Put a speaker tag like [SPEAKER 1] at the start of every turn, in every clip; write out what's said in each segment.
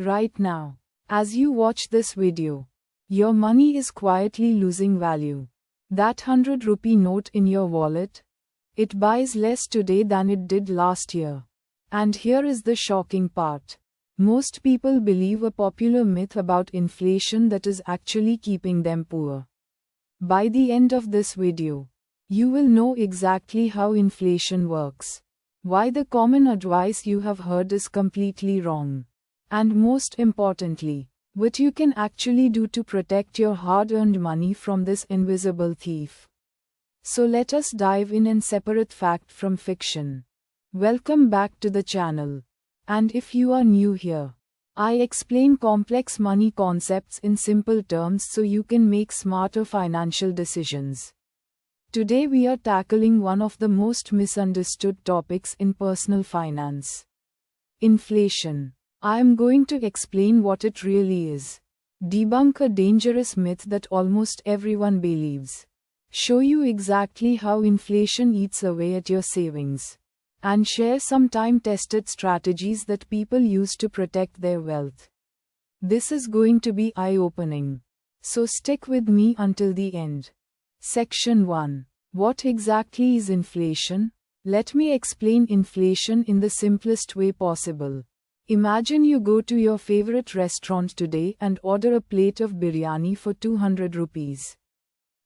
[SPEAKER 1] Right now, as you watch this video, your money is quietly losing value. That 100 rupee note in your wallet, it buys less today than it did last year. And here is the shocking part. Most people believe a popular myth about inflation that is actually keeping them poor. By the end of this video, you will know exactly how inflation works, why the common advice you have heard is completely wrong, and most importantly, what you can actually do to protect your hard-earned money from this invisible thief. So let us dive in and separate fact from fiction. Welcome back to the channel. And if you are new here, I explain complex money concepts in simple terms so you can make smarter financial decisions. Today we are tackling one of the most misunderstood topics in personal finance: inflation. I am going to explain what it really is, debunk a dangerous myth that almost everyone believes, show you exactly how inflation eats away at your savings, and share some time-tested strategies that people use to protect their wealth. This is going to be eye-opening, so stick with me until the end. Section 1. What exactly is inflation? Let me explain inflation in the simplest way possible. Imagine you go to your favorite restaurant today and order a plate of biryani for 200 rupees.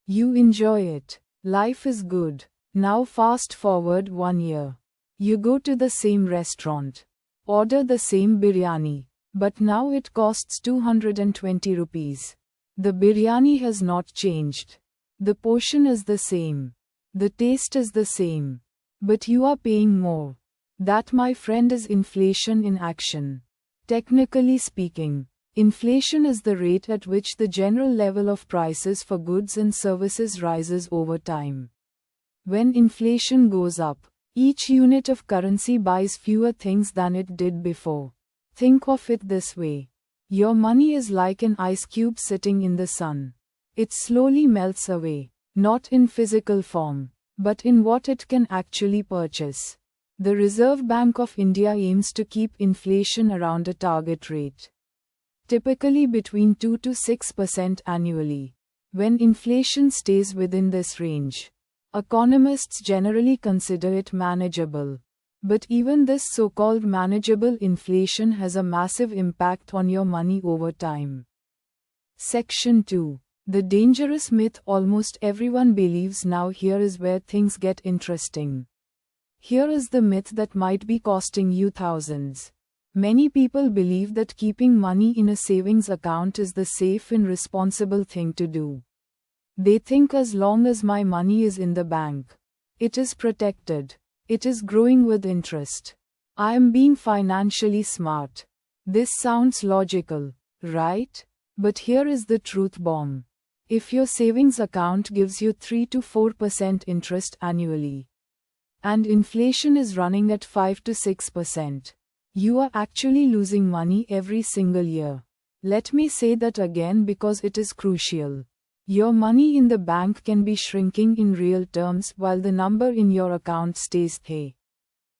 [SPEAKER 1] You enjoy it. Life is good. Now fast forward 1 year. You go to the same restaurant, order the same biryani, but now it costs 220 rupees. The biryani has not changed. The portion is the same. The taste is the same. But you are paying more. That, my friend, is inflation in action. Technically speaking, inflation is the rate at which the general level of prices for goods and services rises over time. When inflation goes up, each unit of currency buys fewer things than it did before. Think of it this way. Your money is like an ice cube sitting in the sun. It slowly melts away, not in physical form, but in what it can actually purchase. The Reserve Bank of India aims to keep inflation around a target rate, typically between 2 to 6% annually. When inflation stays within this range, economists generally consider it manageable. But even this so-called manageable inflation has a massive impact on your money over time. Section 2. The dangerous myth almost everyone believes. Now here is where things get interesting. Here is the myth that might be costing you thousands. Many people believe that keeping money in a savings account is the safe and responsible thing to do. They think as long as my money is in the bank, it is protected, it is growing with interest, I am being financially smart. This sounds logical, right? But here is the truth bomb. If your savings account gives you 3 to 4% interest annually, and inflation is running at 5 to 6%, you are actually losing money every single year. Let me say that again because it is crucial. Your money in the bank can be shrinking in real terms while the number in your account stays the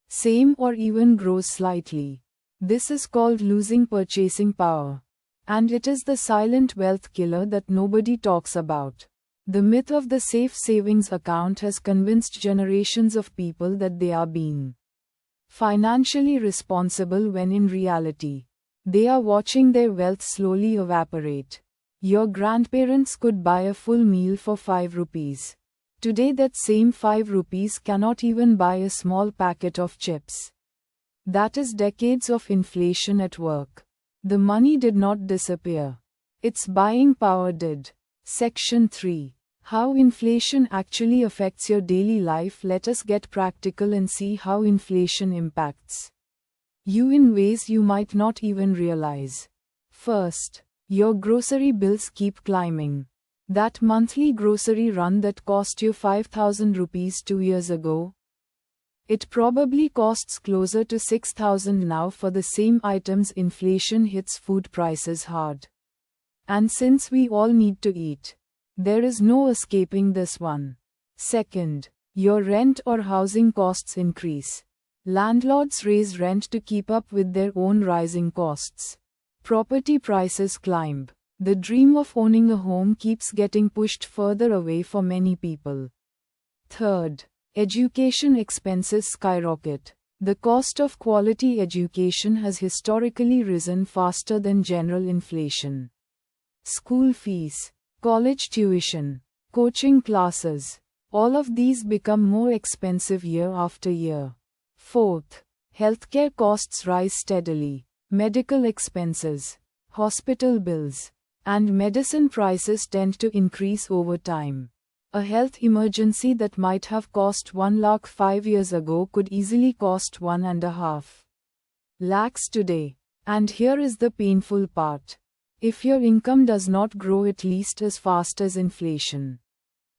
[SPEAKER 1] same or even grows slightly. This is called losing purchasing power. And it is the silent wealth killer that nobody talks about. The myth of the safe savings account has convinced generations of people that they are being financially responsible when in reality, they are watching their wealth slowly evaporate. Your grandparents could buy a full meal for 5 rupees. Today that same 5 rupees cannot even buy a small packet of chips. That is decades of inflation at work. The money did not disappear. Its buying power did. Section 3. How inflation actually affects your daily life. Let us get practical and see how inflation impacts you in ways you might not even realize. First, your grocery bills keep climbing. That monthly grocery run that cost you 5,000 rupees 2 years ago, it probably costs closer to 6,000 now for the same items. Inflation hits food prices hard. And since we all need to eat, there is no escaping this one. Second, your rent or housing costs increase. Landlords raise rent to keep up with their own rising costs. Property prices climb. The dream of owning a home keeps getting pushed further away for many people. Third, education expenses skyrocket. The cost of quality education has historically risen faster than general inflation. School fees, college tuition, coaching classes, all of these become more expensive year after year. Fourth, healthcare costs rise steadily. Medical expenses, hospital bills, and medicine prices tend to increase over time. A health emergency that might have cost 1 lakh 5 years ago could easily cost 1.5 lakhs today. And here is the painful part. If your income does not grow at least as fast as inflation,